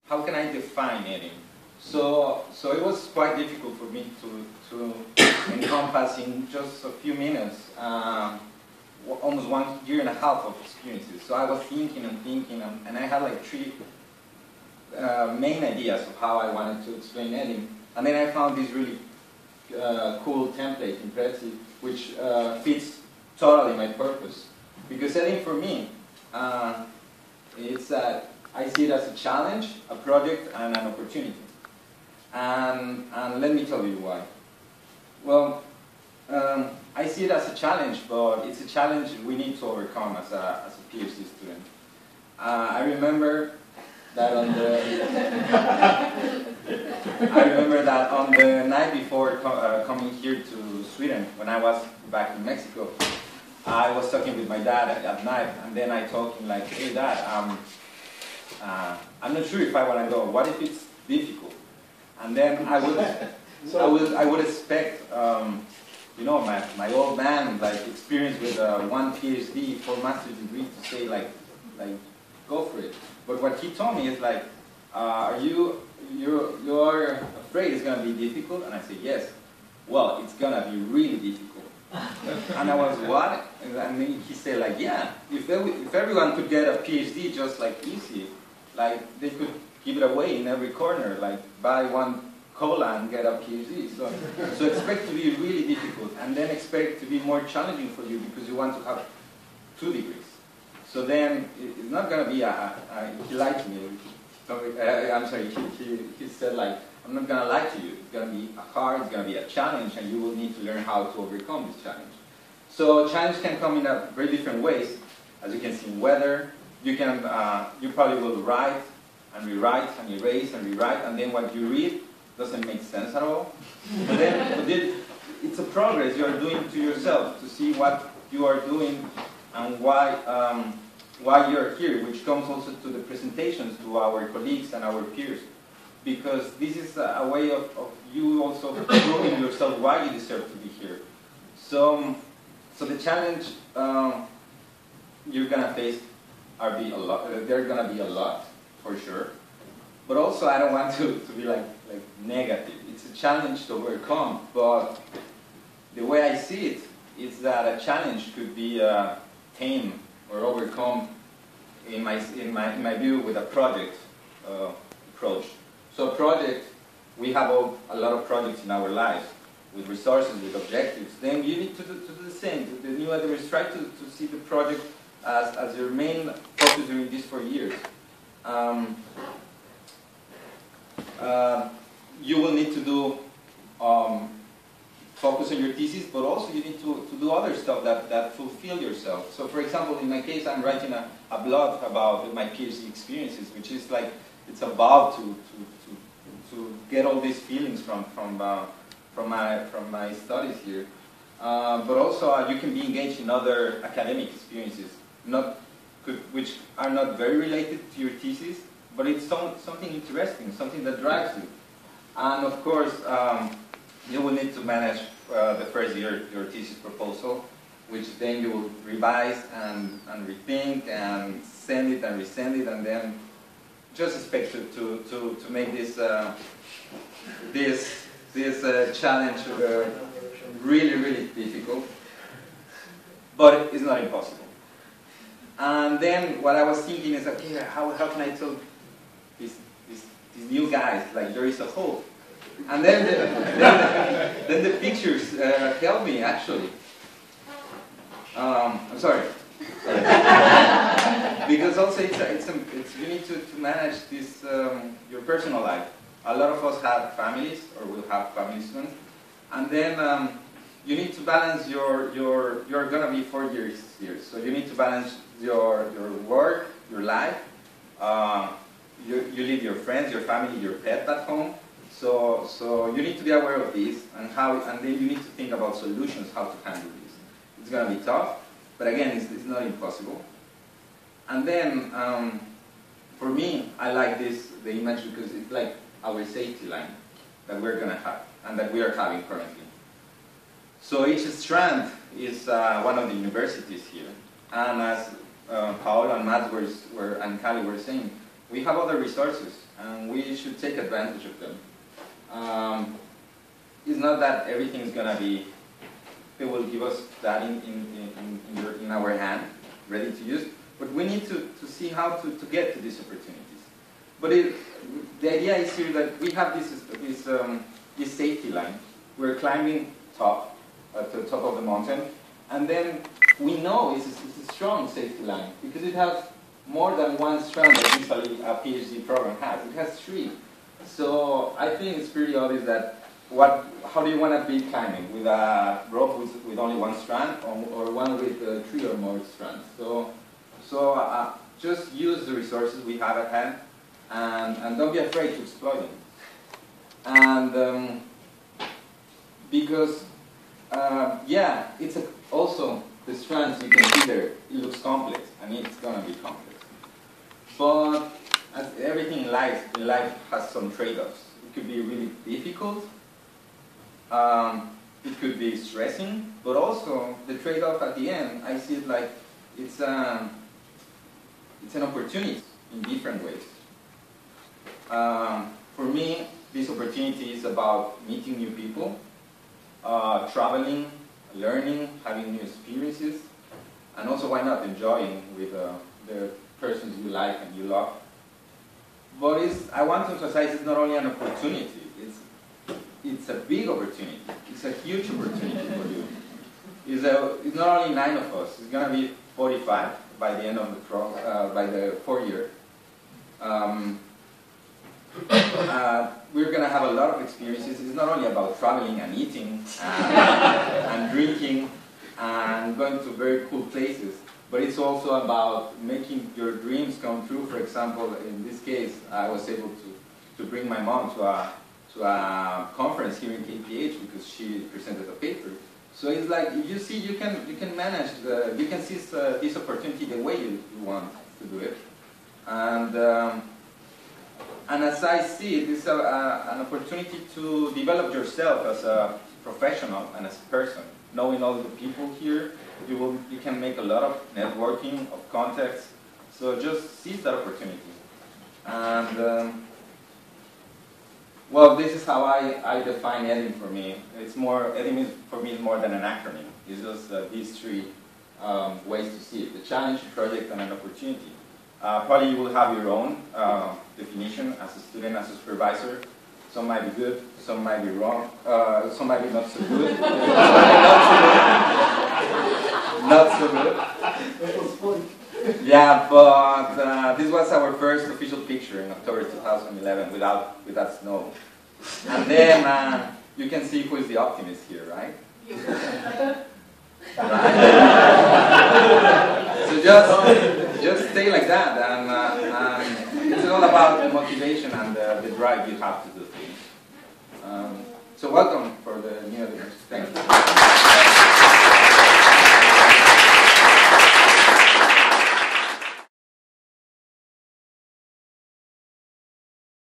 how can I define EDIM? So it was quite difficult for me to encompass in just a few minutes almost 1.5 years of experiences. So I was thinking and thinking, and I had like 3 main ideas of how I wanted to explain EDIM. And then I found this really cool template in Prezi, which fits totally my purpose. Because EDIM for me, I see it as a challenge, a project, and an opportunity. And let me tell you why. Well, I see it as a challenge, but it's a challenge we need to overcome as a PhD student. I remember that on the night before coming here to Sweden, when I was back in Mexico, I was talking with my dad at night, and then I told him like, "Hey Dad, I'm not sure if I want to go. What if it's difficult?" And then I would expect, you know, my old man, like experienced with 1 PhD, 4 master's degree, to say like go for it. But what he told me is like, you're afraid it's gonna be difficult? And I said yes. Well, it's gonna be really difficult. And I was, what? And then he said like, yeah, if everyone could get a PhD just like easy, like they could give it away in every corner, like buy 1 cola and get a PhD. So expect to be really difficult, and then expect to be more challenging for you because you want to have 2 degrees. So then it's not going to be he lied to me. I'm sorry, he said like, I'm not going to lie to you. It's going to be hard, it's going to be a challenge, and you will need to learn how to overcome this challenge. So challenge can come in very different ways. As you can see in weather, you probably will write and rewrite and erase and rewrite, and then what you read doesn't make sense at all. But it's a progress you are doing to yourself to see what you are doing and why you're here, which comes also to the presentations to our colleagues and our peers. Because this is a way of you also proving yourself why you deserve to be here. So the challenge you're gonna face they're gonna be a lot, for sure. But also I don't want to be like negative. It's a challenge to overcome, but the way I see it is that a challenge could be tamed or overcome in my view with a project approach. So a project, we have a lot of projects in our lives with resources, with objectives. Then you need to do the same. The new editors try to see the project as your main focus during these 4 years. You will need to do focus on your thesis, but also you need to do other stuff that fulfill yourself. So for example, in my case, I'm writing a blog about my PhD experiences, which is like, it's about to get all these feelings from my studies here. But also you can be engaged in other academic experiences, which are not very related to your thesis, but it's something interesting, something that drives you. And of course, you will need to manage the first year your thesis proposal, which then you will revise and rethink and send it and resend it, and then just expect to make this challenge really difficult, but it's not impossible. And then what I was thinking is, okay, how can I tell these new guys like there is a hope? And then the pictures help me actually. I'm sorry. Because also you need to manage this your personal life. A lot of us have families or will have families soon, and then you need to balance you're gonna be 4 years here, so you need to balance your work, your life. You leave your friends, your family, your pet at home. So you need to be aware of this and then you need to think about solutions, how to handle this. It's gonna be tough, but again, it's not impossible. And then for me, I like the image because it's like our safety line that we're gonna have and that we are having currently. So each strand is one of the universities here, and as Paolo and Matt and Kali were saying, we have other resources, and we should take advantage of them. It's not that everything is going to be, they will give us that in our hand, ready to use, but we need to see how to get to these opportunities. But the idea is here that we have this safety line. We're climbing at the top of the mountain, and then we know it's a strong safety line because it has more than one strand that usually a PhD program has. It has 3. So I think it's pretty obvious that how do you want to be climbing? With a rope with only one strand, or one with 3 or more strands? So just use the resources we have at hand, and don't be afraid to exploit them. And because yeah, it's also the strands you can see there. It looks complex, and it's gonna be complex. But as everything in life has some trade-offs. It could be really difficult. It could be stressing, but also the trade-off at the end, I see it like it's an opportunity in different ways. For me, this opportunity is about meeting new people, traveling, learning, having new experiences, and also, why not, enjoying with the persons you like and you love. But I want to emphasize it's not only an opportunity, it's a big opportunity. It's a huge opportunity for you. It's not only 9 of us, it's going to be 45 by the end of by the 4th year. We're going to have a lot of experiences. It's not only about traveling and eating and drinking and going to very cool places, but it's also about making your dreams come true. For example, in this case, I was able to bring my mom to a conference here in KPH because she presented a paper. So it's like, if you see, you can manage, you can seize this opportunity the way you want to do it. And as I see it, it's an opportunity to develop yourself as a professional and as a person. Knowing all the people here, you can make a lot of networking, of contacts. So just seize that opportunity. And well, this is how I define EDIM for me. EDIM is, for me, is more than an acronym. It's just these 3 ways to see it: the challenge, the project, and an opportunity. Probably you will have your own definition as a student, as a supervisor. Some might be good, some might be wrong, some might be not so good. Not so good. Yeah, but this was our first official picture in October 2011 without snow. And then you can see who is the optimist here, right? Right? So just stay like that, and it's all about the motivation and the drive you have to do things. So welcome for the new edition. Thank you.